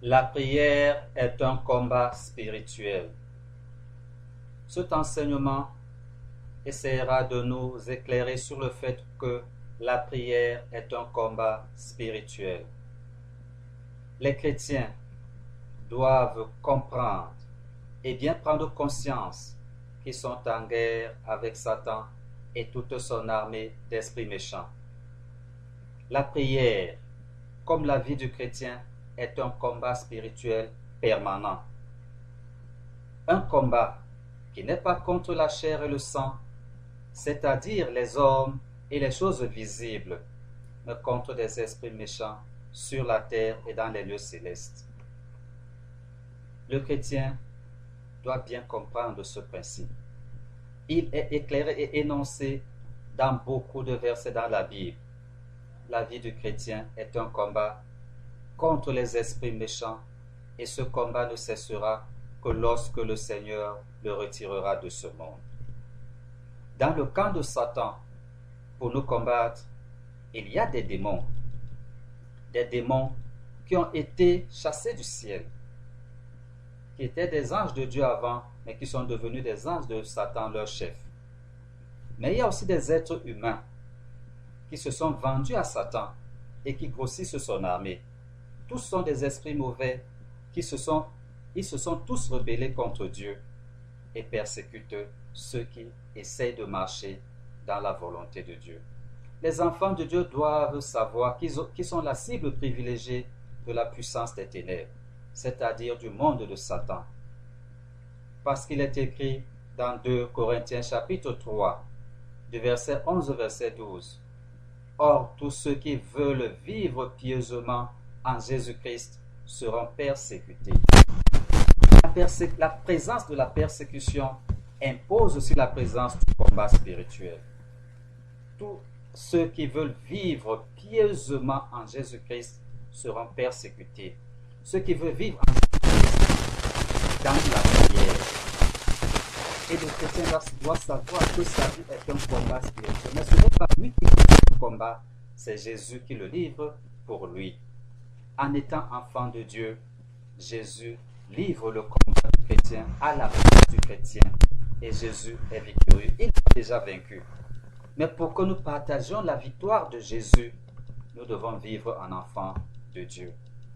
La prière est un combat spirituel. Cet enseignement essaiera de nous éclairer sur le fait que la prière est un combat spirituel. Les chrétiens doivent comprendre et bien prendre conscience qu'ils sont en guerre avec Satan et toute son armée d'esprits méchants. La prière, comme la vie du chrétien, est un combat spirituel permanent. Un combat qui n'est pas contre la chair et le sang, c'est-à-dire les hommes et les choses visibles, mais contre des esprits méchants sur la terre et dans les lieux célestes. Le chrétien doit bien comprendre ce principe. Il est éclairé et énoncé dans beaucoup de versets dans la Bible. La vie du chrétien est un combat contre les esprits méchants, et ce combat ne cessera que lorsque le Seigneur le retirera de ce monde. Dans le camp de Satan, pour nous combattre, il y a des démons qui ont été chassés du ciel, qui étaient des anges de Dieu avant, mais qui sont devenus des anges de Satan, leur chef. Mais il y a aussi des êtres humains qui se sont vendus à Satan et qui grossissent son armée. Tous sont des esprits mauvais ils se sont tous rebellés contre Dieu et persécutent ceux qui essayent de marcher dans la volonté de Dieu. Les enfants de Dieu doivent savoir qu'ils sont la cible privilégiée de la puissance des ténèbres, c'est-à-dire du monde de Satan. Parce qu'il est écrit dans 2 Corinthiens chapitre 3, du verset 11 au verset 12. Or, tous ceux qui veulent vivre pieusement en Jésus-Christ seront persécutés. La présence de la persécution impose aussi la présence du combat spirituel. Tous ceux qui veulent vivre pieusement en Jésus-Christ seront persécutés. Ceux qui veulent vivre en Jésus-Christ dans la prière. Et le chrétien doit savoir que sa vie est un combat spirituel. Mais ce n'est pas lui qui livre le combat, c'est Jésus qui le livre pour lui. En étant enfant de Dieu, Jésus livre le combat du chrétien à la place du chrétien. Et Jésus est victorieux. Il a déjà vaincu. Mais pour que nous partagions la victoire de Jésus, nous devons vivre en enfant de Dieu.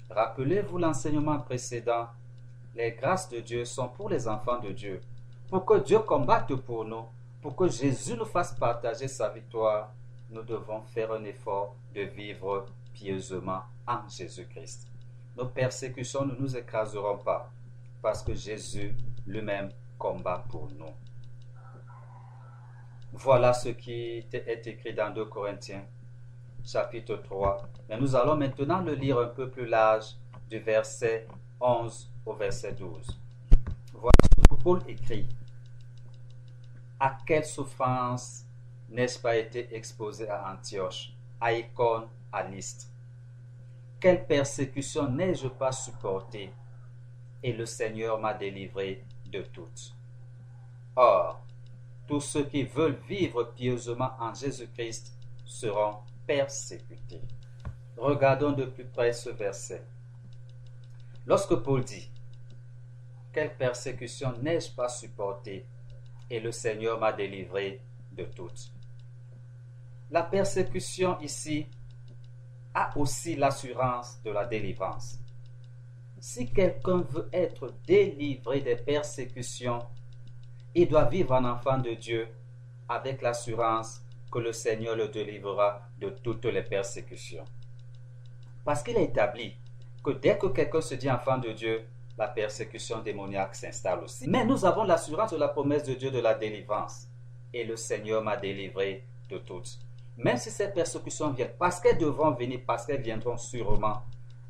Rappelez-vous l'enseignement précédent. Les grâces de Dieu sont pour les enfants de Dieu. Pour que Dieu combatte pour nous, pour que Jésus nous fasse partager sa victoire, nous devons faire un effort de vivre pieusement en Jésus-Christ. Nos persécutions ne nous écraseront pas, parce que Jésus lui-même combat pour nous. Voilà ce qui est écrit dans 2 Corinthiens, chapitre 3. Mais nous allons maintenant le lire un peu plus large, du verset 11 au verset 12. Voilà ce que Paul écrit. À quelle souffrance n'ai-je pas été exposé à Antioche, à Icône, à Lystre? Quelle persécution n'ai-je pas supportée? Et le Seigneur m'a délivré de toutes. Or, tous ceux qui veulent vivre pieusement en Jésus-Christ seront persécutés. Regardons de plus près ce verset. Lorsque Paul dit « Quelle persécution n'ai-je pas supportée? Et le Seigneur m'a délivré de toutes. » La persécution ici a aussi l'assurance de la délivrance. Si quelqu'un veut être délivré des persécutions, il doit vivre en enfant de Dieu avec l'assurance que le Seigneur le délivrera de toutes les persécutions. Parce qu'il est établi que dès que quelqu'un se dit enfant de Dieu, la persécution démoniaque s'installe aussi. Mais nous avons l'assurance de la promesse de Dieu de la délivrance. Et le Seigneur m'a délivré de toutes. Même si ces persécutions viennent, parce qu'elles devront venir, parce qu'elles viendront sûrement,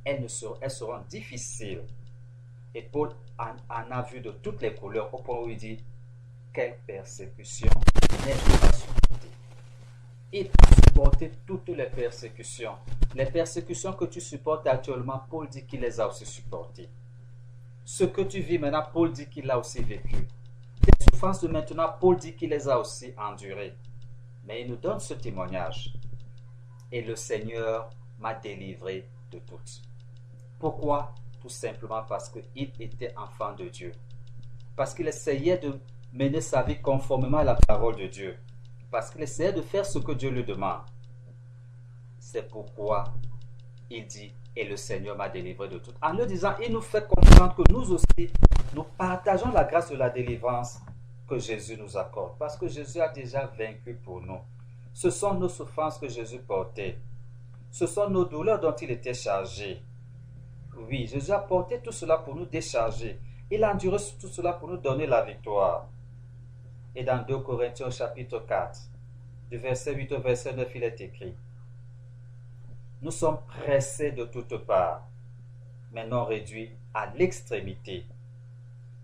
elles seront difficiles. Et Paul en a vu de toutes les couleurs, au point où il dit, quelle persécution n'ai-je pas supporté? Il a supporté toutes les persécutions. Les persécutions que tu supportes actuellement, Paul dit qu'il les a aussi supportées. Ce que tu vis maintenant, Paul dit qu'il l'a aussi vécu. Les souffrances de maintenant, Paul dit qu'il les a aussi endurées. Mais il nous donne ce témoignage. Et le Seigneur m'a délivré de toutes. Pourquoi? Tout simplement parce qu'il était enfant de Dieu. Parce qu'il essayait de mener sa vie conformément à la parole de Dieu. Parce qu'il essayait de faire ce que Dieu lui demande. C'est pourquoi il dit, et le Seigneur m'a délivré de tout. En le disant, il nous fait comprendre que nous aussi, nous partageons la grâce de la délivrance que Jésus nous accorde. Parce que Jésus a déjà vaincu pour nous. Ce sont nos souffrances que Jésus portait. Ce sont nos douleurs dont il était chargé. Oui, Jésus a porté tout cela pour nous décharger. Il a enduré tout cela pour nous donner la victoire. Et dans 2 Corinthiens chapitre 4, du verset 8 au verset 9, il est écrit: nous sommes pressés de toutes parts, mais non réduits à l'extrémité,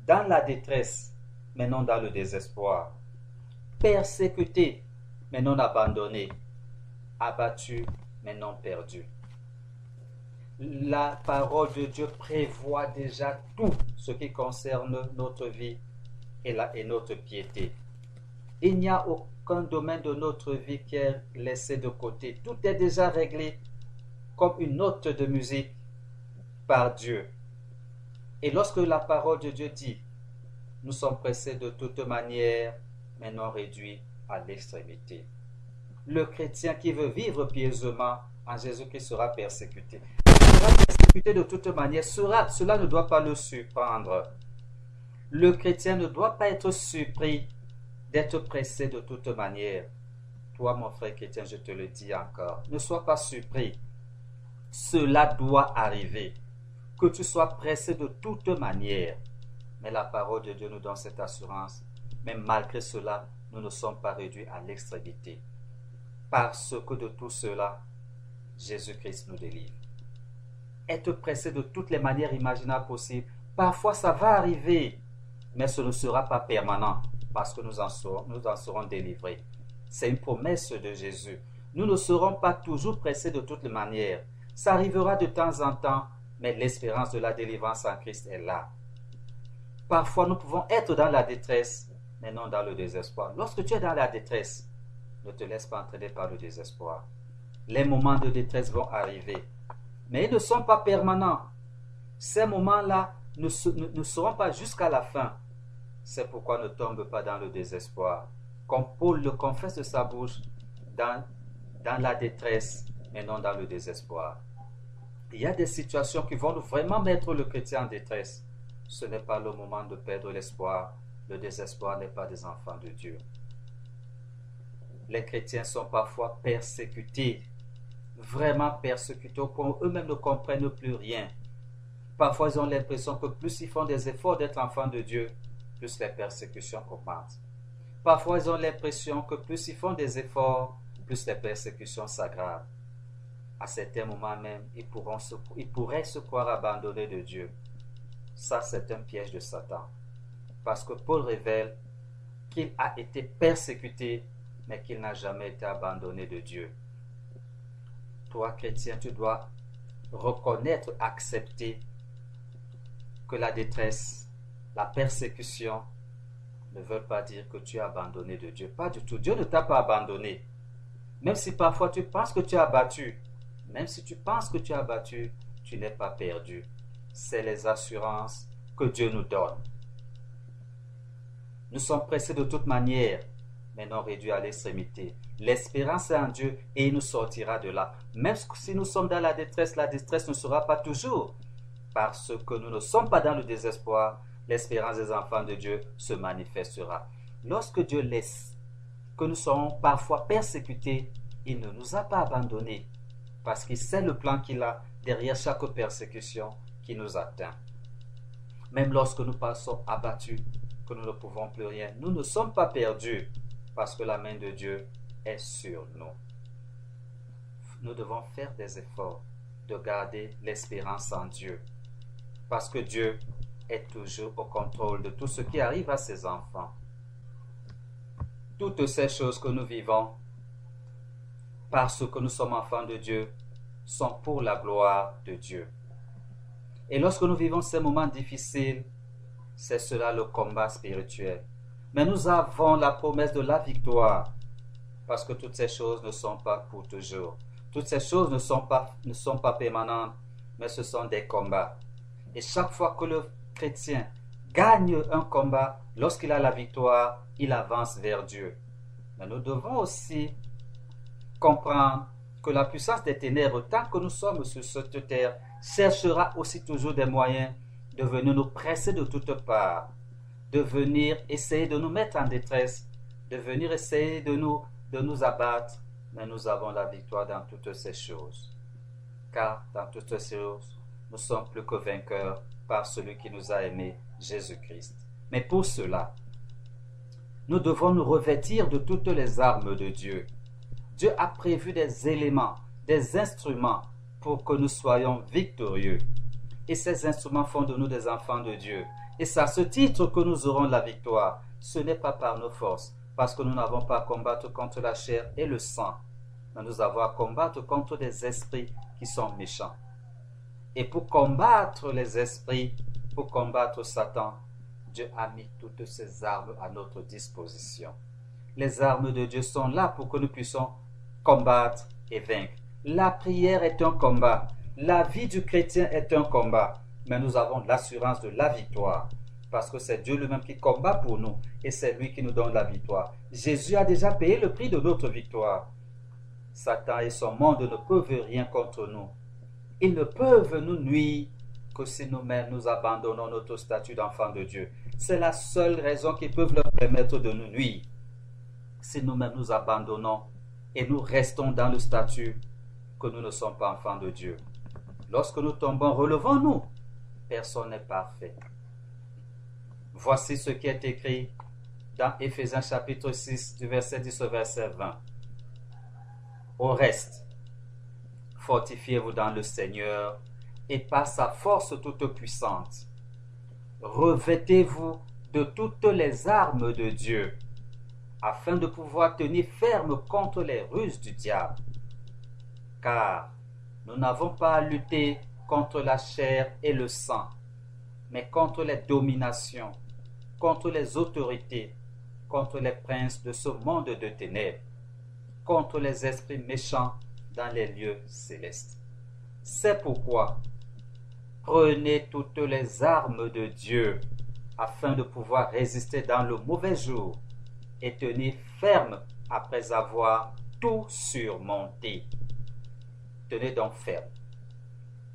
dans la détresse, mais non dans le désespoir, persécutés, mais non abandonnés, abattus, mais non perdus. La parole de Dieu prévoit déjà tout ce qui concerne notre vie et notre piété. Il n'y a aucun domaine de notre vie qui est laissé de côté. Tout est déjà réglé comme une note de musique par Dieu. Et lorsque la parole de Dieu dit, nous sommes pressés de toute manière, mais non réduits à l'extrémité. Le chrétien qui veut vivre pieusement en Jésus-Christ sera persécuté. Il sera persécuté de toute manière. Cela ne doit pas le surprendre. Le chrétien ne doit pas être surpris d'être pressé de toute manière. Toi, mon frère chrétien, je te le dis encore, ne sois pas surpris. Cela doit arriver. Que tu sois pressé de toute manière. Mais la parole de Dieu nous donne cette assurance. Mais malgré cela, nous ne sommes pas réduits à l'extrémité. Parce que de tout cela, Jésus-Christ nous délivre. Être pressé de toutes les manières imaginables possibles, parfois ça va arriver, mais ce ne sera pas permanent, parce que nous en serons délivrés. C'est une promesse de Jésus. Nous ne serons pas toujours pressés de toutes les manières. Ça arrivera de temps en temps, mais l'espérance de la délivrance en Christ est là. Parfois, nous pouvons être dans la détresse, mais non dans le désespoir. Lorsque tu es dans la détresse, ne te laisse pas entraîner par le désespoir. Les moments de détresse vont arriver, mais ils ne sont pas permanents. Ces moments-là ne seront pas jusqu'à la fin. C'est pourquoi ne tombe pas dans le désespoir. Comme Paul le confesse de sa bouche, dans la détresse, mais non dans le désespoir. Il y a des situations qui vont vraiment mettre le chrétien en détresse. Ce n'est pas le moment de perdre l'espoir. Le désespoir n'est pas des enfants de Dieu. Les chrétiens sont parfois persécutés, vraiment persécutés, au point où eux-mêmes ne comprennent plus rien. Parfois, ils ont l'impression que plus ils font des efforts d'être enfants de Dieu, plus les persécutions augmentent. Parfois, ils ont l'impression que plus ils font des efforts, plus les persécutions s'aggravent. À certains moments même, ils pourraient se croire abandonnés de Dieu. Ça, c'est un piège de Satan. Parce que Paul révèle qu'il a été persécuté, mais qu'il n'a jamais été abandonné de Dieu. Toi, chrétien, tu dois reconnaître, accepter que la détresse, la persécution ne veulent pas dire que tu es abandonné de Dieu. Pas du tout. Dieu ne t'a pas abandonné. Même si parfois tu penses que tu es abattu, même si tu penses que tu es abattu, tu n'es pas perdu. C'est les assurances que Dieu nous donne. Nous sommes pressés de toute manière, mais non réduits à l'extrémité. L'espérance est en Dieu et il nous sortira de là. Même si nous sommes dans la détresse ne sera pas toujours. Parce que nous ne sommes pas dans le désespoir, l'espérance des enfants de Dieu se manifestera. Lorsque Dieu laisse que nous serons parfois persécutés, il ne nous a pas abandonnés. Parce qu'il sait le plan qu'il a derrière chaque persécution qui nous atteint. Même lorsque nous passons abattus, que nous ne pouvons plus rien, nous ne sommes pas perdus parce que la main de Dieu est sur nous. Nous devons faire des efforts de garder l'espérance en Dieu parce que Dieu est toujours au contrôle de tout ce qui arrive à ses enfants. toutes ces choses que nous vivons, parce que nous sommes enfants de Dieu, sont pour la gloire de Dieu. Et lorsque nous vivons ces moments difficiles, c'est cela le combat spirituel. Mais nous avons la promesse de la victoire, parce que toutes ces choses ne sont pas pour toujours. Toutes ces choses ne sont pas permanentes, mais ce sont des combats. Et chaque fois que le chrétien gagne un combat, lorsqu'il a la victoire, il avance vers Dieu. Mais nous devons aussi comprendre que la puissance des ténèbres, tant que nous sommes sur cette terre, cherchera aussi toujours des moyens de venir nous presser de toutes parts, de venir essayer de nous mettre en détresse, de venir essayer de nous abattre. Mais nous avons la victoire dans toutes ces choses. Car dans toutes ces choses, nous sommes plus que vainqueurs par celui qui nous a aimés, Jésus-Christ. Mais pour cela, nous devons nous revêtir de toutes les armes de Dieu. Dieu a prévu des éléments, des instruments pour que nous soyons victorieux. Et ces instruments font de nous des enfants de Dieu. Et c'est à ce titre que nous aurons la victoire. Ce n'est pas par nos forces, parce que nous n'avons pas à combattre contre la chair et le sang, mais nous avons à combattre contre des esprits qui sont méchants. Et pour combattre les esprits, pour combattre Satan, Dieu a mis toutes ces armes à notre disposition. Les armes de Dieu sont là pour que nous puissions combattre et vaincre. La prière est un combat. La vie du chrétien est un combat. Mais nous avons l'assurance de la victoire. Parce que c'est Dieu lui-même qui combat pour nous. Et c'est lui qui nous donne la victoire. Jésus a déjà payé le prix de notre victoire. Satan et son monde ne peuvent rien contre nous. Ils ne peuvent nous nuire que si nous-mêmes nous abandonnons notre statut d'enfant de Dieu. C'est la seule raison qui peut leur permettre de nous nuire. Si nous-mêmes nous abandonnons et nous restons dans le statut que nous ne sommes pas enfants de Dieu. Lorsque nous tombons, relevons-nous. Personne n'est parfait. Voici ce qui est écrit dans Éphésiens chapitre 6 du verset 10 au verset 20. Au reste, fortifiez-vous dans le Seigneur et par sa force toute puissante. Revêtez-vous de toutes les armes de Dieu, afin de pouvoir tenir ferme contre les ruses du diable. Car nous n'avons pas à lutter contre la chair et le sang, mais contre les dominations, contre les autorités, contre les princes de ce monde de ténèbres, contre les esprits méchants dans les lieux célestes. C'est pourquoi prenez toutes les armes de Dieu afin de pouvoir résister dans le mauvais jour et tenir ferme après avoir tout surmonté. Tenez donc ferme.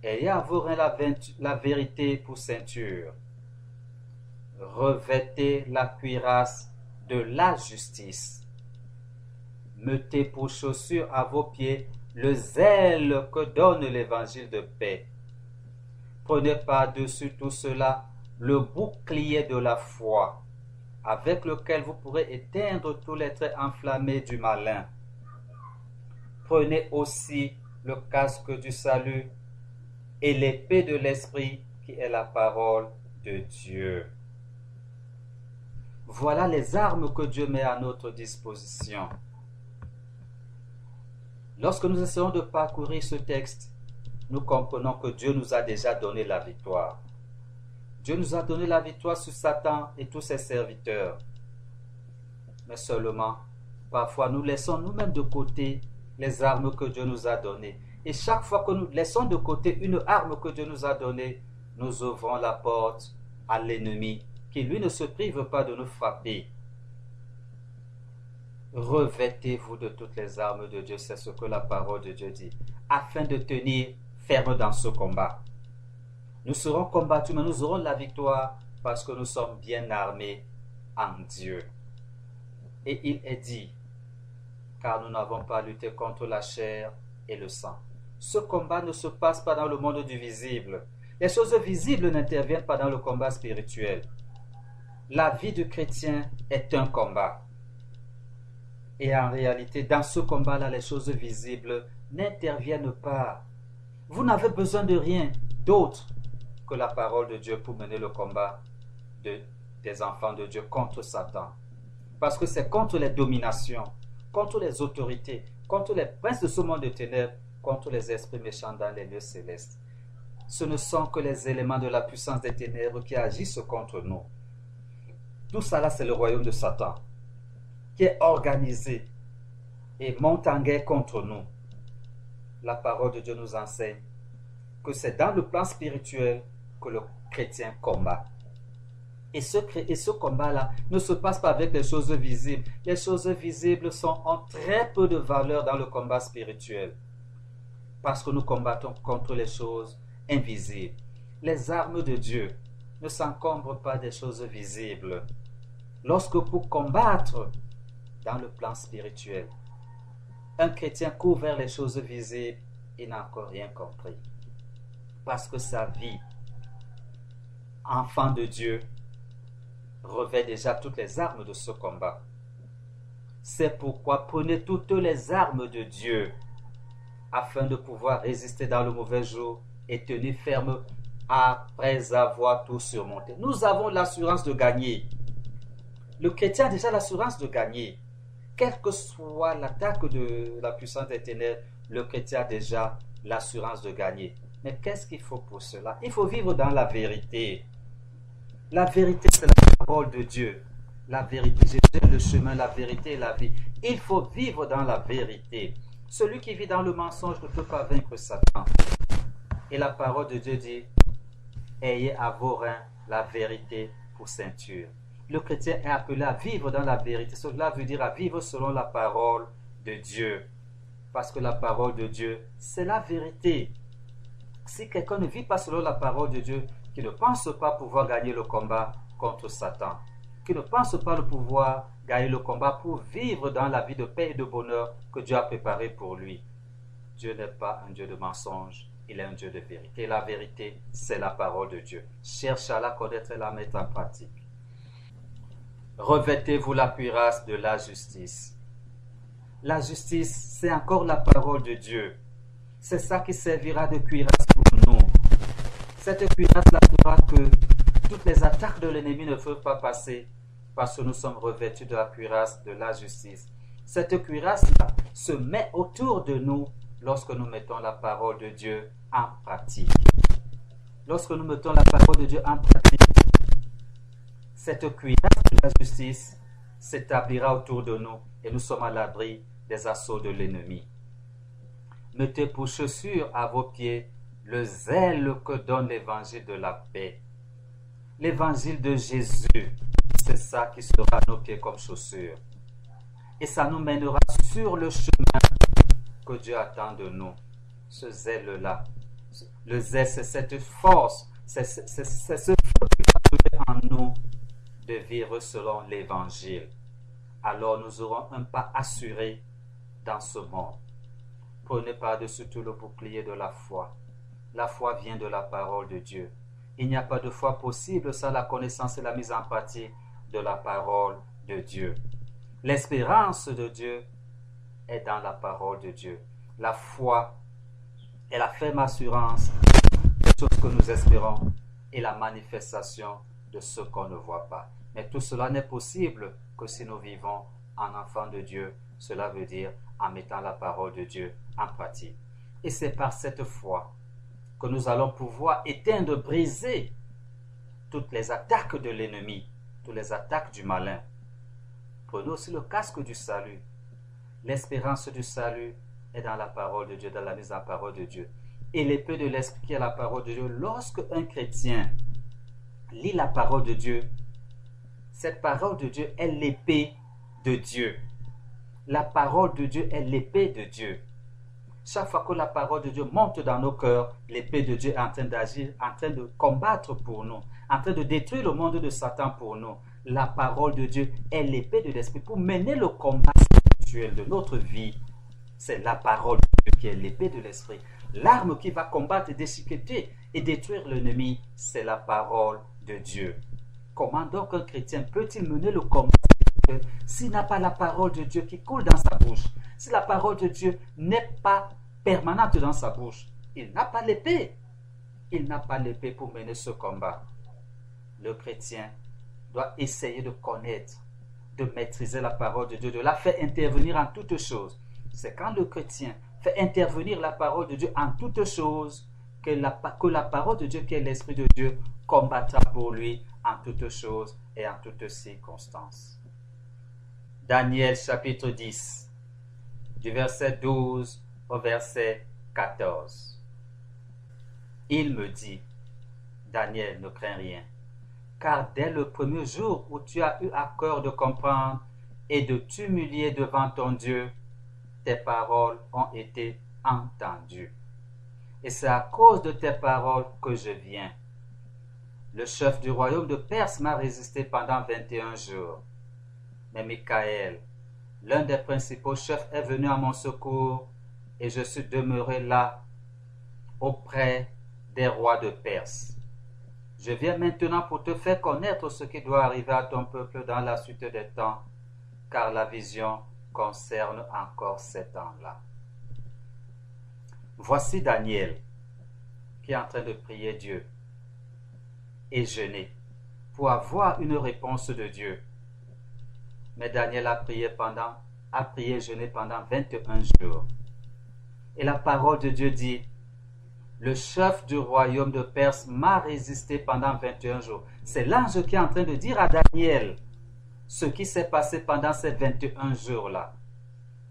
Ayez à vos reins la vérité pour ceinture. Revêtez la cuirasse de la justice. Mettez pour chaussure à vos pieds le zèle que donne l'évangile de paix. Prenez par-dessus tout cela le bouclier de la foi, avec lequel vous pourrez éteindre tous les traits enflammés du malin. Prenez aussi le casque du salut et l'épée de l'esprit qui est la parole de Dieu. Voilà les armes que Dieu met à notre disposition. Lorsque nous essayons de parcourir ce texte, nous comprenons que Dieu nous a déjà donné la victoire. Dieu nous a donné la victoire sur Satan et tous ses serviteurs. Mais seulement, parfois nous laissons nous-mêmes de côté les armes que Dieu nous a données. Et chaque fois que nous laissons de côté une arme que Dieu nous a donnée, nous ouvrons la porte à l'ennemi qui lui ne se prive pas de nous frapper. Revêtez-vous de toutes les armes de Dieu, c'est ce que la parole de Dieu dit, afin de tenir ferme dans ce combat. Nous serons combattus, mais nous aurons la victoire parce que nous sommes bien armés en Dieu. Et il est dit, car nous n'avons pas lutté contre la chair et le sang. Ce combat ne se passe pas dans le monde du visible. Les choses visibles n'interviennent pas dans le combat spirituel. La vie du chrétien est un combat. Et en réalité, dans ce combat-là, les choses visibles n'interviennent pas. Vous n'avez besoin de rien d'autre que la parole de Dieu pour mener le combat des enfants de Dieu contre Satan. Parce que c'est contre les dominations, contre les autorités, contre les princes de ce monde de ténèbres, contre les esprits méchants dans les lieux célestes. Ce ne sont que les éléments de la puissance des ténèbres qui agissent contre nous. Tout ça là, c'est le royaume de Satan qui est organisé et monte en guerre contre nous. La parole de Dieu nous enseigne que c'est dans le plan spirituel que le chrétien combat. Et ce combat-là ne se passe pas avec les choses visibles. Les choses visibles ont très peu de valeur dans le combat spirituel. Parce que nous combattons contre les choses invisibles. Les armes de Dieu ne s'encombrent pas des choses visibles. Lorsque pour combattre dans le plan spirituel, un chrétien court vers les choses visibles, il n'a encore rien compris. Parce que sa vie, enfant de Dieu, revêt déjà toutes les armes de ce combat. C'est pourquoi prenez toutes les armes de Dieu afin de pouvoir résister dans le mauvais jour et tenir ferme après avoir tout surmonté. Nous avons l'assurance de gagner. Le chrétien a déjà l'assurance de gagner. Quelle que soit l'attaque de la puissance des ténèbres, le chrétien a déjà l'assurance de gagner. Mais qu'est-ce qu'il faut pour cela? Il faut vivre dans la vérité. La vérité, c'est la parole de Dieu. La vérité, Jésus est le chemin, la vérité et la vie. Il faut vivre dans la vérité. Celui qui vit dans le mensonge ne peut pas vaincre Satan. Et la parole de Dieu dit, ayez à vos reins la vérité pour ceinture. Le chrétien est appelé à vivre dans la vérité. Cela veut dire à vivre selon la parole de Dieu. Parce que la parole de Dieu, c'est la vérité. Si quelqu'un ne vit pas selon la parole de Dieu, qui ne pense pas pouvoir gagner le combat contre Satan, qui ne pense pas le pouvoir gagner le combat pour vivre dans la vie de paix et de bonheur que Dieu a préparé pour lui. Dieu n'est pas un Dieu de mensonge, il est un Dieu de vérité. La vérité, c'est la parole de Dieu. Cherchez à la connaître et la mettre en pratique. Revêtez-vous la cuirasse de la justice. La justice, c'est encore la parole de Dieu. C'est ça qui servira de cuirasse pour nous. Cette cuirasse-là fera que toutes les attaques de l'ennemi ne peuvent pas passer parce que nous sommes revêtus de la cuirasse de la justice. Cette cuirasse-là se met autour de nous lorsque nous mettons la parole de Dieu en pratique. Lorsque nous mettons la parole de Dieu en pratique, cette cuirasse de la justice s'établira autour de nous et nous sommes à l'abri des assauts de l'ennemi. Mettez pour chaussure à vos pieds le zèle que donne l'évangile de la paix. L'évangile de Jésus, c'est ça qui sera à nos pieds comme chaussure. Et ça nous mènera sur le chemin que Dieu attend de nous. Ce zèle-là. Le zèle, c'est cette force, c'est ce feu qui va donner en nous de vivre selon l'évangile. Alors nous aurons un pas assuré dans ce monde. Prenez par-dessus tout le bouclier de la foi. La foi vient de la parole de Dieu. Il n'y a pas de foi possible sans la connaissance et la mise en pratique de la parole de Dieu. L'espérance de Dieu est dans la parole de Dieu. La foi est la ferme assurance des choses que nous espérons et la manifestation de ce qu'on ne voit pas. Mais tout cela n'est possible que si nous vivons en enfants de Dieu. Cela veut dire en mettant la parole de Dieu en pratique. Et c'est par cette foi que nous allons pouvoir éteindre, briser toutes les attaques de l'ennemi, toutes les attaques du malin. Prenez aussi le casque du salut. L'espérance du salut est dans la parole de Dieu, dans la mise en parole de Dieu. Et l'épée de l'esprit qui est la parole de Dieu. Lorsque un chrétien lit la parole de Dieu, cette parole de Dieu est l'épée de Dieu. La parole de Dieu est l'épée de Dieu. Chaque fois que la parole de Dieu monte dans nos cœurs, l'épée de Dieu est en train d'agir, en train de combattre pour nous, en train de détruire le monde de Satan pour nous. La parole de Dieu est l'épée de l'esprit pour mener le combat spirituel de notre vie. C'est la parole de Dieu qui est l'épée de l'esprit. L'arme qui va combattre, déchiqueter et détruire l'ennemi, c'est la parole de Dieu. Comment donc un chrétien peut-il mener le combat s'il n'a pas la parole de Dieu qui coule dans sa bouche? Si la parole de Dieu n'est pas permanente dans sa bouche, il n'a pas l'épée. Il n'a pas l'épée pour mener ce combat. Le chrétien doit essayer de connaître de maîtriser la parole de Dieu, de la faire intervenir en toutes choses. C'est quand le chrétien fait intervenir la parole de Dieu en toutes choses que la parole de Dieu, qui est l'Esprit de Dieu, combattra pour lui en toutes choses et en toutes circonstances. Daniel chapitre 10, du verset 12 au verset 14. Il me dit, Daniel, ne crains rien, car dès le premier jour où tu as eu à cœur de comprendre et de t'humilier devant ton Dieu, tes paroles ont été entendues. Et c'est à cause de tes paroles que je viens. Le chef du royaume de Perse m'a résisté pendant 21 jours. Mais Michaël, l'un des principaux chefs, est venu à mon secours et je suis demeuré là auprès des rois de Perse. Je viens maintenant pour te faire connaître ce qui doit arriver à ton peuple dans la suite des temps, car la vision concerne encore ces temps-là. Voici Daniel qui est en train de prier Dieu et jeûner pour avoir une réponse de Dieu. Mais Daniel a prié et jeûné pendant 21 jours. Et la parole de Dieu dit, le chef du royaume de Perse m'a résisté pendant 21 jours. C'est l'ange qui est en train de dire à Daniel ce qui s'est passé pendant ces 21 jours-là.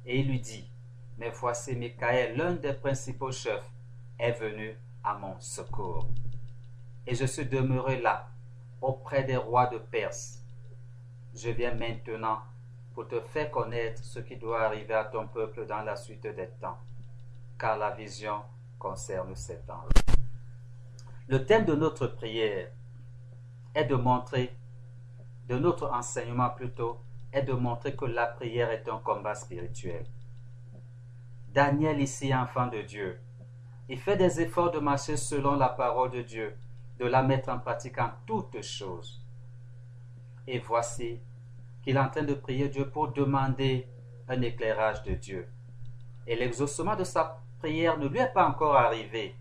Et il lui dit, mais voici Michaël, l'un des principaux chefs, est venu à mon secours. Et je suis demeuré là, auprès des rois de Perse. Je viens maintenant pour te faire connaître ce qui doit arriver à ton peuple dans la suite des temps, car la vision concerne ces temps-là. Le thème de notre prière est de montrer, de notre enseignement plutôt, est de montrer que la prière est un combat spirituel. Daniel, ici, enfant de Dieu, il fait des efforts de marcher selon la parole de Dieu, de la mettre en pratique en toutes choses. Et voici qu'il est en train de prier Dieu pour demander un éclairage de Dieu. Et l'exaucement de sa prière ne lui est pas encore arrivé.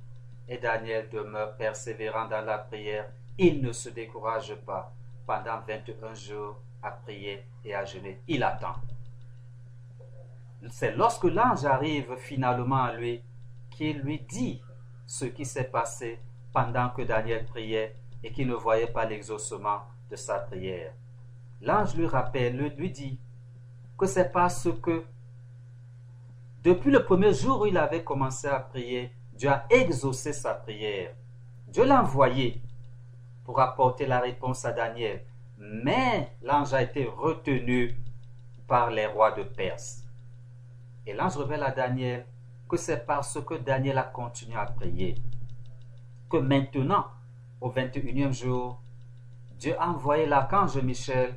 Et Daniel demeure persévérant dans la prière. Il ne se décourage pas. Pendant 21 jours à prier et à jeûner, il attend. C'est lorsque l'ange arrive finalement à lui qu'il lui dit ce qui s'est passé pendant que Daniel priait et qu'il ne voyait pas l'exaucement de sa prière. L'ange lui rappelle, lui dit que c'est parce que depuis le premier jour où il avait commencé à prier, Dieu a exaucé sa prière. Dieu l'a envoyé pour apporter la réponse à Daniel. Mais l'ange a été retenu par les rois de Perse. Et l'ange révèle à Daniel que c'est parce que Daniel a continué à prier que maintenant, au 21e jour, Dieu a envoyé l'archange Michel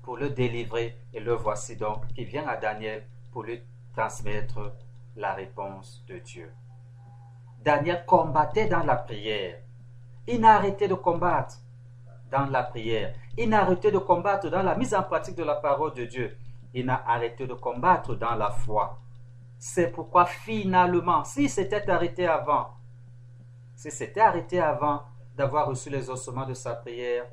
pour le délivrer. Et le voici donc qui vient à Daniel pour lui transmettre la réponse de Dieu. Daniel combattait dans la prière. Il n'a arrêté de combattre dans la prière. Il n'a arrêté de combattre dans la mise en pratique de la parole de Dieu. Il n'a arrêté de combattre dans la foi. C'est pourquoi finalement, s'il s'était arrêté avant d'avoir reçu l'exaucement de sa prière,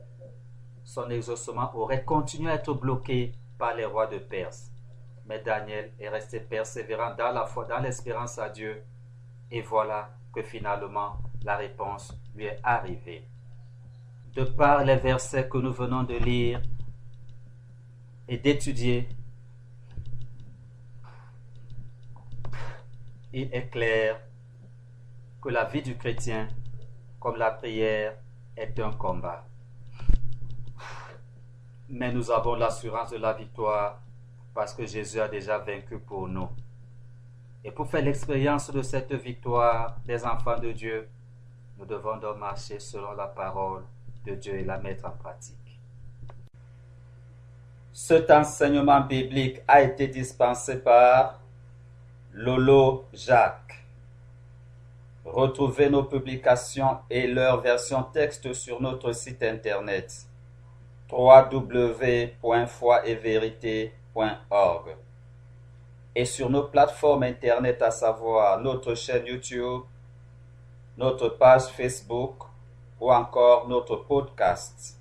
son exaucement aurait continué à être bloqué par les rois de Perse. Mais Daniel est resté persévérant dans la foi, dans l'espérance à Dieu. Et voilà que finalement, la réponse lui est arrivée. De par les versets que nous venons de lire et d'étudier, il est clair que la vie du chrétien, comme la prière, est un combat. Mais nous avons l'assurance de la victoire parce que Jésus a déjà vaincu pour nous. Et pour faire l'expérience de cette victoire des enfants de Dieu, nous devons donc marcher selon la parole de Dieu et la mettre en pratique. Cet enseignement biblique a été dispensé par Lolo Jacques. Retrouvez nos publications et leur version texte sur notre site internet www.foietverité.org et sur nos plateformes internet, à savoir notre chaîne YouTube, notre page Facebook ou encore notre podcast.